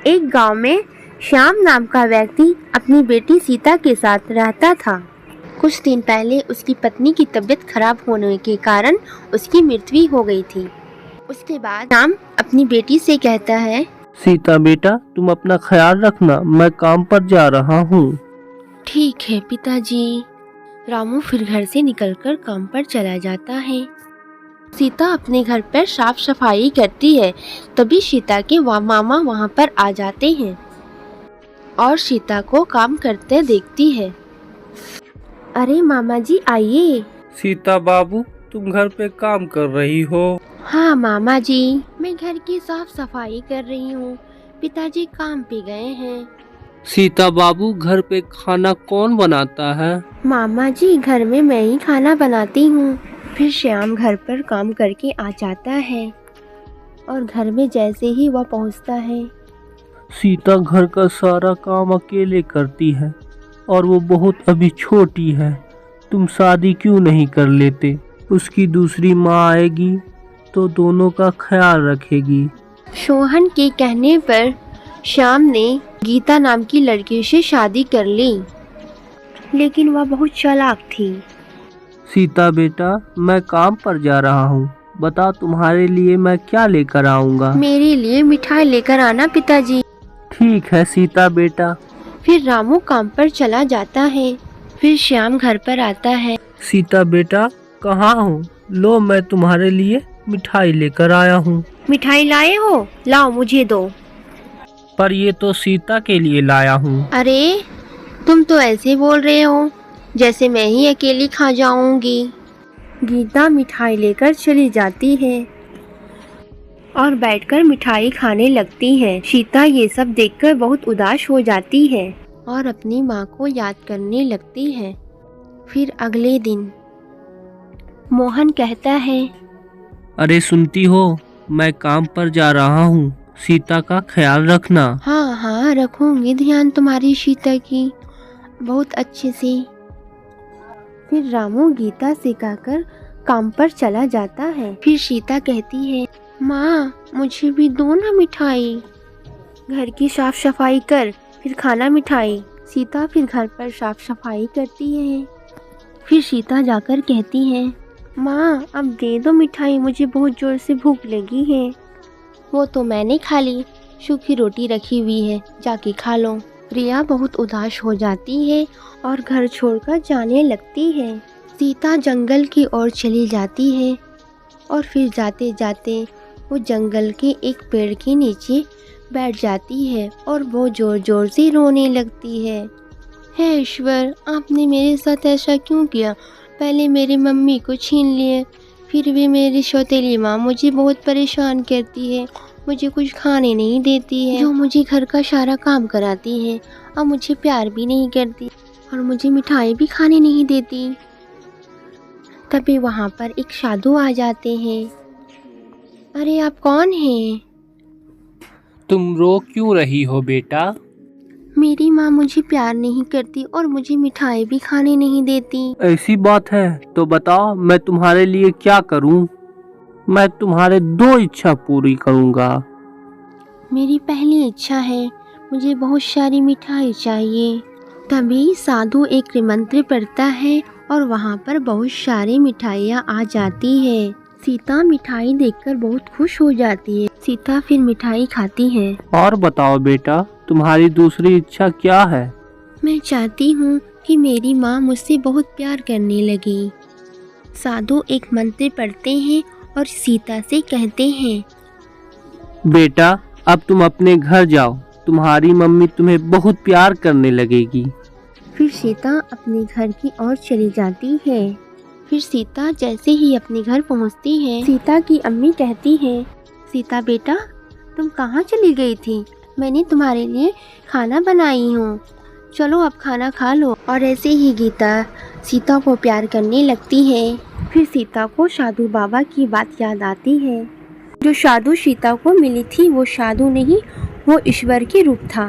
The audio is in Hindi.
एक गांव में श्याम नाम का व्यक्ति अपनी बेटी सीता के साथ रहता था। कुछ दिन पहले उसकी पत्नी की तबीयत खराब होने के कारण उसकी मृत्यु हो गई थी। उसके बाद श्याम अपनी बेटी से कहता है, सीता बेटा, तुम अपना ख्याल रखना, मैं काम पर जा रहा हूँ। ठीक है पिताजी। रामू फिर घर से निकलकर काम पर चला जाता है। सीता अपने घर पर साफ सफाई करती है। तभी सीता के मामा वहाँ पर आ जाते हैं और सीता को काम करते देखती है। अरे मामा जी आइए। सीता बाबू, तुम घर पे काम कर रही हो? हाँ मामा जी, मैं घर की साफ सफाई कर रही हूँ। पिताजी काम पे गए हैं। सीता बाबू, घर पे खाना कौन बनाता है? मामा जी, घर में मैं ही खाना बनाती हूँ। फिर श्याम घर पर काम करके आ जाता है और घर में जैसे ही वह पहुँचता है, सीता घर का सारा काम अकेले करती है और वो बहुत अभी छोटी है। तुम शादी क्यों नहीं कर लेते? उसकी दूसरी माँ आएगी तो दोनों का ख्याल रखेगी। सोहन के कहने पर श्याम ने गीता नाम की लड़की से शादी कर ली, लेकिन वह बहुत चालाक थी। सीता बेटा, मैं काम पर जा रहा हूँ, बता तुम्हारे लिए मैं क्या लेकर आऊँगा? मेरे लिए मिठाई लेकर आना पिताजी। ठीक है सीता बेटा। फिर रामू काम पर चला जाता है। फिर श्याम घर पर आता है। सीता बेटा, कहाँ हो? लो, मैं तुम्हारे लिए मिठाई लेकर आया हूँ। मिठाई लाए हो? लाओ मुझे दो। पर ये तो सीता के लिए लाया हूँ। अरे, तुम तो ऐसे बोल रहे हो जैसे मैं ही अकेली खा जाऊंगी। गीता मिठाई लेकर चली जाती है और बैठकर मिठाई खाने लगती है। सीता ये सब देखकर बहुत उदास हो जाती है और अपनी माँ को याद करने लगती है। फिर अगले दिन मोहन कहता है, अरे सुनती हो, मैं काम पर जा रहा हूँ, सीता का ख्याल रखना। हाँ हाँ, रखूंगी ध्यान तुम्हारी सीता की बहुत अच्छे से। फिर रामू गीता से कहकर काम पर चला जाता है। फिर सीता कहती है, माँ मुझे भी दो ना मिठाई। घर की साफ सफाई कर, फिर खाना मिठाई। सीता फिर घर पर साफ सफाई करती है। फिर सीता जाकर कहती है, माँ अब दे दो मिठाई, मुझे बहुत जोर से भूख लगी है। वो तो मैंने खा ली, सूखी रोटी रखी हुई है, जाके खा लो। प्रिया बहुत उदास हो जाती है और घर छोड़कर जाने लगती है। सीता जंगल की ओर चली जाती है और फिर जाते जाते वो जंगल के एक पेड़ के नीचे बैठ जाती है और वो जोर जोर से रोने लगती है। हे ईश्वर, आपने मेरे साथ ऐसा क्यों किया? पहले मेरी मम्मी को छीन लिए, फिर भी मेरी सौतेली माँ मुझे बहुत परेशान करती है, मुझे कुछ खाने नहीं देती है, जो मुझे घर का सारा काम कराती है, और मुझे प्यार भी नहीं करती और मुझे मिठाई भी खाने नहीं देती। तभी वहाँ पर एक साधु आ जाते हैं। अरे आप कौन हैं? तुम रो क्यों रही हो बेटा? मेरी माँ मुझे प्यार नहीं करती और मुझे मिठाई भी खाने नहीं देती। ऐसी बात है तो बताओ, मैं तुम्हारे लिए क्या करूं? मैं तुम्हारे 2 इच्छा पूरी करूंगा। मेरी पहली इच्छा है, मुझे बहुत सारी मिठाई चाहिए। तभी साधु एक मंत्र पढ़ता है और वहाँ पर बहुत सारी मिठाइयाँ आ जाती है। सीता मिठाई देखकर बहुत खुश हो जाती है। सीता फिर मिठाई खाती है। और बताओ बेटा, तुम्हारी दूसरी इच्छा क्या है? मैं चाहती हूँ कि मेरी माँ मुझसे बहुत प्यार करने लगी। साधु एक मंत्र पढ़ते हैं और सीता से कहते हैं, बेटा अब तुम अपने घर जाओ, तुम्हारी मम्मी तुम्हें बहुत प्यार करने लगेगी। फिर सीता अपने घर की ओर चली जाती है। फिर सीता जैसे ही अपने घर पहुंचती है, सीता की अम्मी कहती है, सीता बेटा तुम कहाँ चली गई थी? मैंने तुम्हारे लिए खाना बनाई हूँ, चलो अब खाना खा लो। और ऐसे ही गीता सीता को प्यार करने लगती है। फिर सीता को साधु बाबा की बात याद आती है। जो साधु सीता को मिली थी वो साधु नहीं, वो ईश्वर के रूप था।